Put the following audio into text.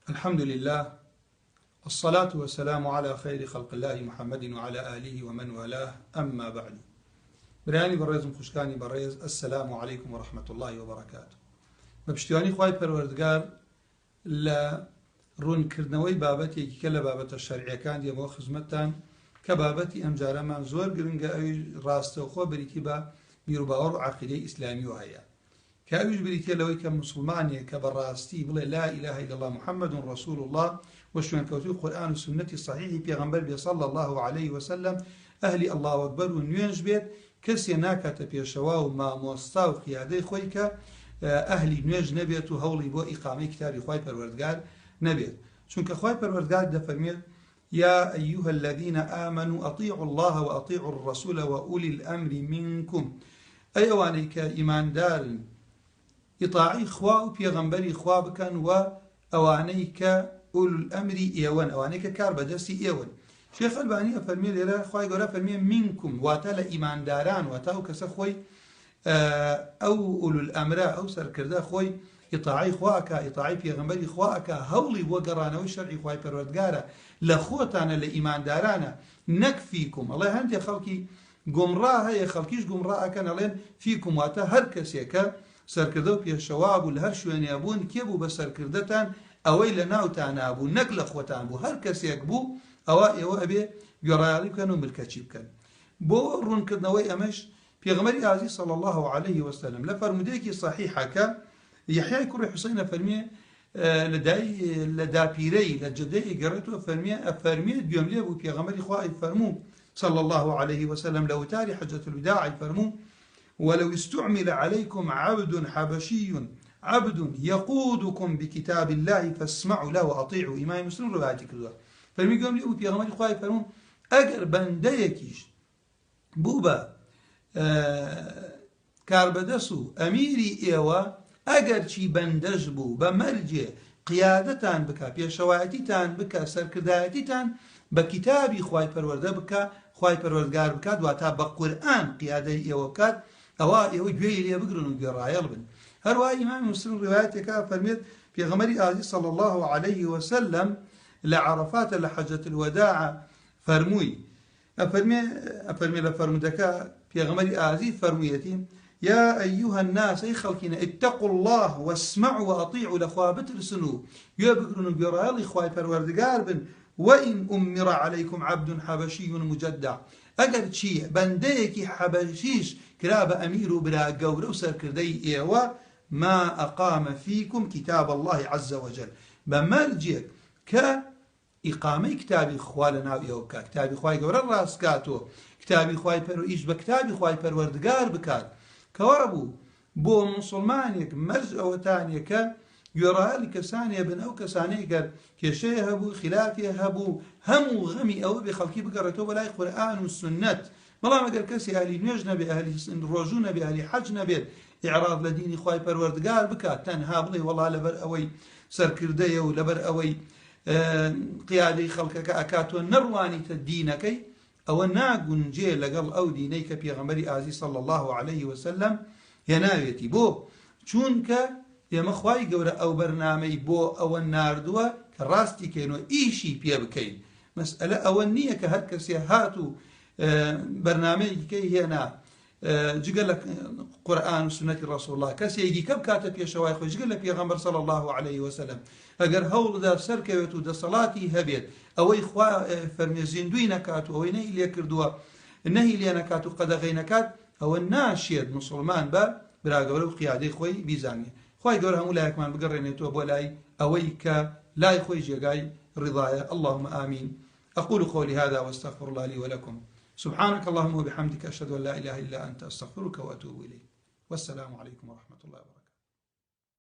الحمد لله والصلاة والسلام على خير خلق الله محمد وعلى آله ومن والاه أما بعد براني بريز مخشكاني بريز السلام عليكم ورحمة الله وبركاته بپشتیوانی خوای پەروەردگار لە ڕوونکردنەوەی بابەتێکی کە لە بابەتە شەرعیەکان دێمەوە خزمەتتان کە بابەتی ئەم جارەمان زۆر گرنگە ئەوی ڕاستەوخۆ بریتی بە بیرروباوەڕ و عەقیدەی ئیسلامی و هەیە کە ئەویش بریتە لەوەی کە موسڵمانێک کە بەڕاستی بڵێ لا إله إلا الله محمد رسول الله و شوێنکەوتوی قورئان و سنەتی صحیحی پێغەمبەر بێ صلی الله عليه وسلم ئەهلی الله ئەکبەر و نوێژ بێت کەسێ ناکاتە پێشەوا و مامۆستا و قیادەی خۆی کە ئەهلی نوێژ نەبێت و هەوڵی بۆ ئیقامەی کتابی خوای پەروەردگار نەبێت چونکە خوای پەروەردگار دەفەرمێت يا أيها الذين آمنوا أطيعوا الله وأطيعوا الرسول وأولي الأمر منكم أي أوانيك إيمان دار إطاعي خوا وبيغمبري خوا بكن وأوانيك أولو الأمر إيوان أوانيك كار بدسي إيوان شيخ الباني أفرمي لله خواهي قولا فرمي منكم واتالا إيمان داران واتاو كسخوي أو أولو الأمر أو سركردا خوي إطاعي خواكا إطاعي بيغمبري خواكا هولي وقرانا وشرعي خواهي پروردگارا لخوتانا لإيمان دارانا نكفيكم الله هنتي خلقي قمراه هي خلقيش قمراه كان لين فيكم واتا هر كسيكا سركردو بيشواب والهر شوين يابون كيبو بسركردتان أوي لناوتان أبو نقل أخوتان بو هر كسيك بو أوائي وأبي يرالي كانوا ملكتشيب كان بو رون كدنوي أمش بيغمري عزيز صلى الله عليه وسلم لفرمديكي صحيحة كا يحيى كوري حسين فرميه لدا بيري لجدي قرأته فرميه بيوم ليه بو بيغمري خواهي فرمو صلى الله عليه وسلم لو تاري حجة الوداع فرمو ولو استعمل عليكم عبد حبشي عبد يقودكم بكتاب الله فاسمعوا له وأطيعوا إمام مسلم روايتي كذا فرمي قوم ليه بو بيغمري خواهي فرمو أجر بنديكيش بوبا کاربەدەسو ئەمیری ئێوە ئەگەر چی بەندەش بوو بە مەرجێ قیادەتان بکە پێشەوایەتیتان بکە سەرکردایەتیتان بە کتابی خوای پەروەردە بکە خوای پەروەردگار بکات واتە بە قورئان قیادەی ئێوە بکات ئەوە ئێوە گوێی لێ بگرن و گوێڕایەڵ بن هەروە ئیمامی مسلم ڕیوایەتێکا فەرمێت پێغەمبەری ئازیز صلی الله عليه وسلم لە عەرەفاتە لە حەجەت الوداع فەرمووی أفرمي لفرمدك بيغمري آزي فرميتي يا أيها الناس أي خلقنا اتقوا الله واسمعوا وأطيعوا لخوابت السنو يبقرون بيرال إخوائي فروردقار بن وإن أمر عليكم عبد حبشي مجدع أقل شيء بنديك حبشيش كراب أمير بلا قور وسر كردي إيوا ما أقام فيكم كتاب الله عز وجل بمرجك إقامة كتابي خوالنا ويوكا كتابي خواي قبر الراس كاتو كتابي خواي برو إيش بكتابي خواي پروردگار بكات كوابو بو مسلمانيك مرز أو تانيك يرى لك سانية بن أو كسانيك كشيه هبو خلافيه هبو همو غمي أو بخلقي بقرتو بلاي قرآن والسنة ملا ما قال كسي أهلي نيجنا بأهلي روجونا بأهلي حجنا بيت إعراض لديني خواي پروردگار بكات تنها بلي والله لبر أوي سركردية ولبر أوي قيادي خلقك أكاتو نرواني تدينكي أو ناقنجي لقل أو دينيك بيغمبري آزي صلى الله عليه وسلم يناويتي بو چونك يما خواهي قورا أو برنامي بو أو الناردوة كراستي كينو إيشي بيبكين مسألة أو النية كهركسي هاتو برنامي كي هنا جقل لك قرآن وسنة رسول الله كسي يجي كم كاتب يا شوايخ جقل لك يا غمبر صلى الله عليه وسلم اگر هول دا سركوت دا صلاتي هبيت او اخوا فرمي زندوي نكات او نهي لي كردوا النهي لي نكات قد غينكات او الناشد مسلمان با براغور قيادي خوي بيزاني خوي غور هم لا كمان بقرنيتو بولاي اويك لا خوي جاي رضايا اللهم امين اقول قولي هذا واستغفر الله لي ولكم سبحانك اللهم وبحمدك أشهد أن لا إله إلا أنت أستغفرك وأتوب إليك والسلام عليكم ورحمة الله وبركاته